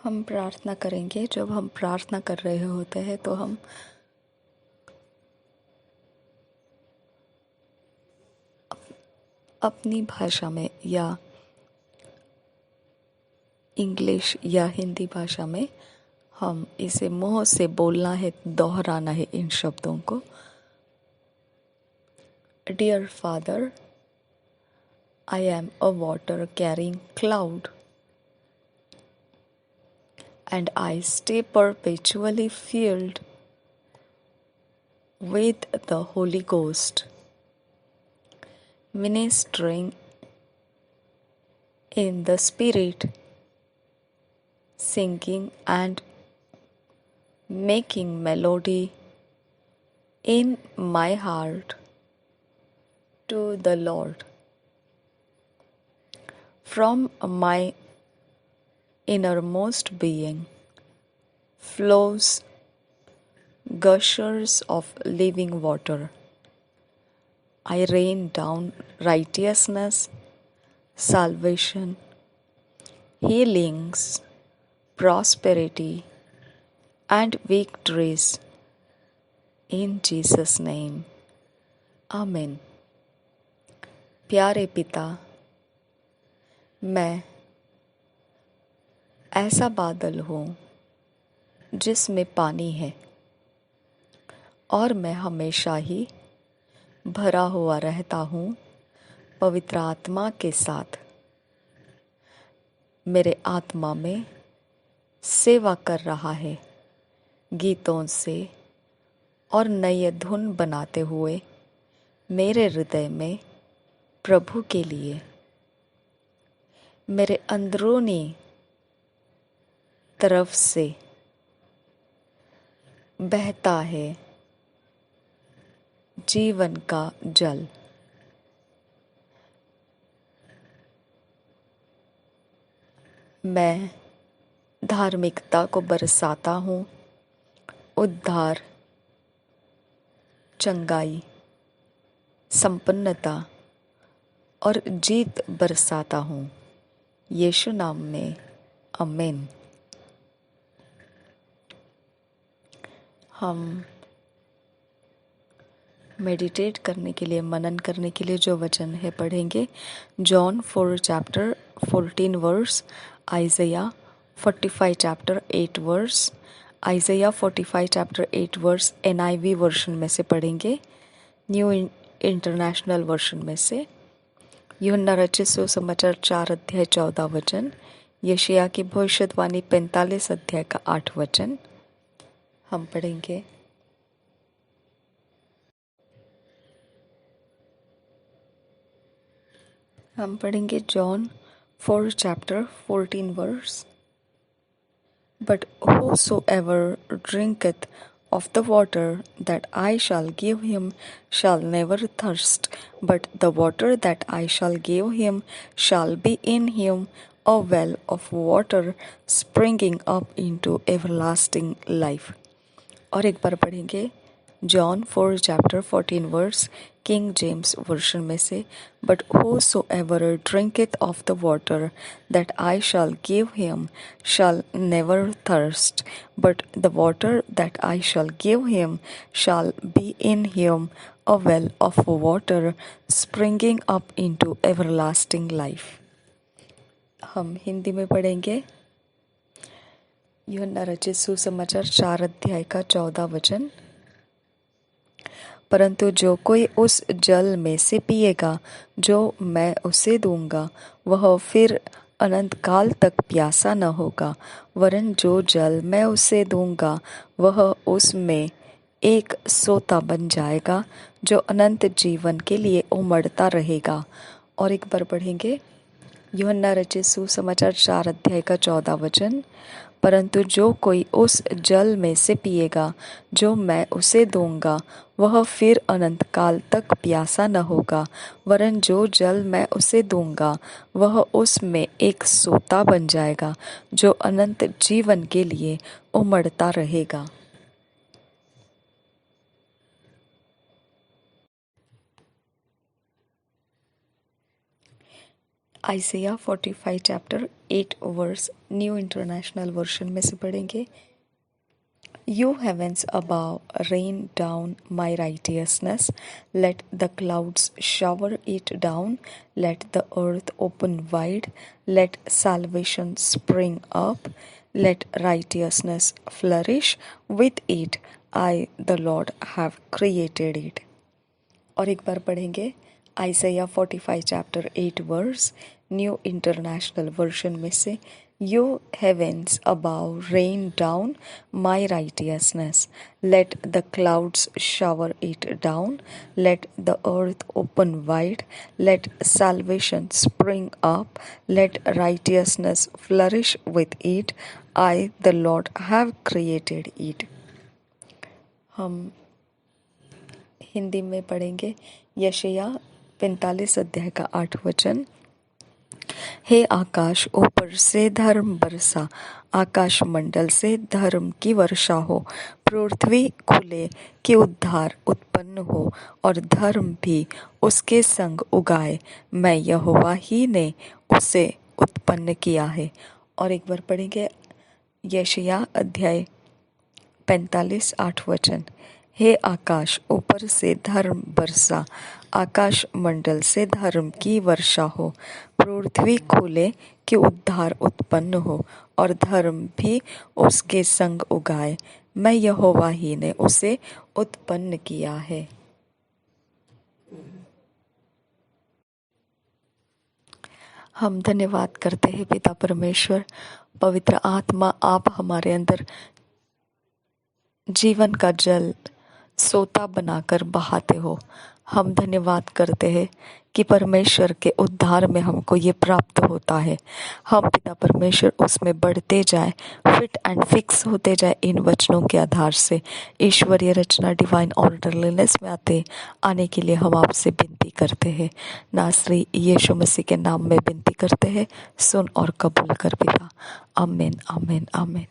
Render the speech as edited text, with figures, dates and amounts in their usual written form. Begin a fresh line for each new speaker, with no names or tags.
हम प्रार्थना करेंगे। जब हम प्रार्थना कर रहे होते हैं तो हम अपनी भाषा में या इंग्लिश या हिंदी भाषा में हम इसे मुंह से बोलना है, दोहराना है इन शब्दों को। Dear father, I am a water carrying cloud, and I stay perpetually filled with the Holy Ghost, ministering in the Spirit, singing and making melody in my heart to the Lord. From my innermost being flows gushers of living water. I rain down righteousness, salvation, healings, prosperity, and victories in Jesus' name. Amen. प्यारे पिता, मैं ऐसा बादल हूँ जिसमें पानी है और मैं हमेशा ही भरा हुआ रहता हूँ पवित्र आत्मा के साथ। मेरे आत्मा में सेवा कर रहा है गीतों से और नई धुन बनाते हुए मेरे हृदय में प्रभु के लिए। मेरे अंदरूनी तरफ से बहता है जीवन का जल। मैं धार्मिकता को बरसाता हूँ, उद्धार, चंगाई, संपन्नता और जीत बरसाता हूँ। यीशु नाम में आमीन। हम मेडिटेट करने के लिए, मनन करने के लिए जो वचन है पढ़ेंगे। John 4 chapter 14 verse, Isaiah 45 chapter 8 verse, Isaiah 45 chapter 8 verse NIV version में से पढ़ेंगे, न्यू इंटरनेशनल वर्शन में से। यूहन्ना रचित सुसमाचार 4 अध्याय 14 वचन, यशायाह की भविष्यवाणी 45 अध्याय का 8 वचन हम पढ़ेंगे। हम पढ़ेंगे John 4 chapter 14 verse. But whosoever drinketh of the water that I shall give him shall never thirst, but the water that I shall give him shall be in him a well of water springing up into everlasting life. और एक बार पढ़ेंगे John 4 chapter 14 verse, King James version में से। But whosoever drinketh of the water that I shall give him shall never thirst, but the water that I shall give him shall be in him a well of water springing up into everlasting life. हम हिंदी में पढ़ेंगे। यूहन्ना रचित सुसमाचार 4 अध्याय का 14 वचन। परंतु जो कोई उस जल में से पिएगा जो मैं उसे दूंगा, वह फिर अनंत काल तक प्यासा न होगा, वरन जो जल मैं उसे दूंगा वह उसमें एक सोता बन जाएगा जो अनंत जीवन के लिए उमड़ता रहेगा। और एक बार पढ़ेंगे यूहन्ना रचित सुसमाचार 4 अध्याय का 14 वचन। परंतु जो कोई उस जल में से पिएगा जो मैं उसे दूंगा, वह फिर अनंत काल तक प्यासा न होगा, वरन जो जल मैं उसे दूंगा वह उसमें एक सोता बन जाएगा जो अनंत जीवन के लिए उमड़ता रहेगा। Isaiah 45 chapter 8 verse New International version में से पढ़ेंगे। You heavens above, rain down my righteousness. Let the clouds shower it down. Let the earth open wide. Let salvation spring up. Let righteousness flourish with it. I, the Lord, have created it. और एक बार पढ़ेंगे Isaiah 45 chapter 8 verse New International version में से। You heavens above, rain down my righteousness. Let the clouds shower it down. Let the earth open wide. Let salvation spring up. Let righteousness flourish with it. I, the Lord, have created it. हम हिंदी में पढ़ेंगे यशायाह 45 अध्याय का 8 वचन। हे आकाश, ऊपर से धर्म बरसा, आकाश मंडल से धर्म की वर्षा हो। पृथ्वी खुले कि उद्धार उत्पन्न हो और धर्म भी उसके संग उगाए। मैं यहोवा ही ने उसे उत्पन्न किया है। और एक बार पढ़ेंगे यशायाह अध्याय 45 8 वचन। हे आकाश, ऊपर से धर्म बरसा, आकाश मंडल से धर्म की वर्षा हो। पृथ्वी खुले कि उद्धार उत्पन्न हो और धर्म भी उसके संग उगाए। मैं यहोवा ही ने उसे उत्पन्न किया है। हम धन्यवाद करते हैं पिता परमेश्वर, पवित्र आत्मा, आप हमारे अंदर जीवन का जल सोता बनाकर बहाते हो। हम धन्यवाद करते हैं कि परमेश्वर के उद्धार में हमको ये प्राप्त होता है। हम पिता परमेश्वर उसमें बढ़ते जाए, फिट एंड फिक्स होते जाए इन वचनों के आधार से। ईश्वरीय रचना डिवाइन ऑर्डरलीनेस में आने के लिए हम आपसे विनती करते हैं। नासरी यीशु मसीह के नाम में विनती करते हैं, सुन और कबूल कर पिता। आमीन, आमीन, आमीन।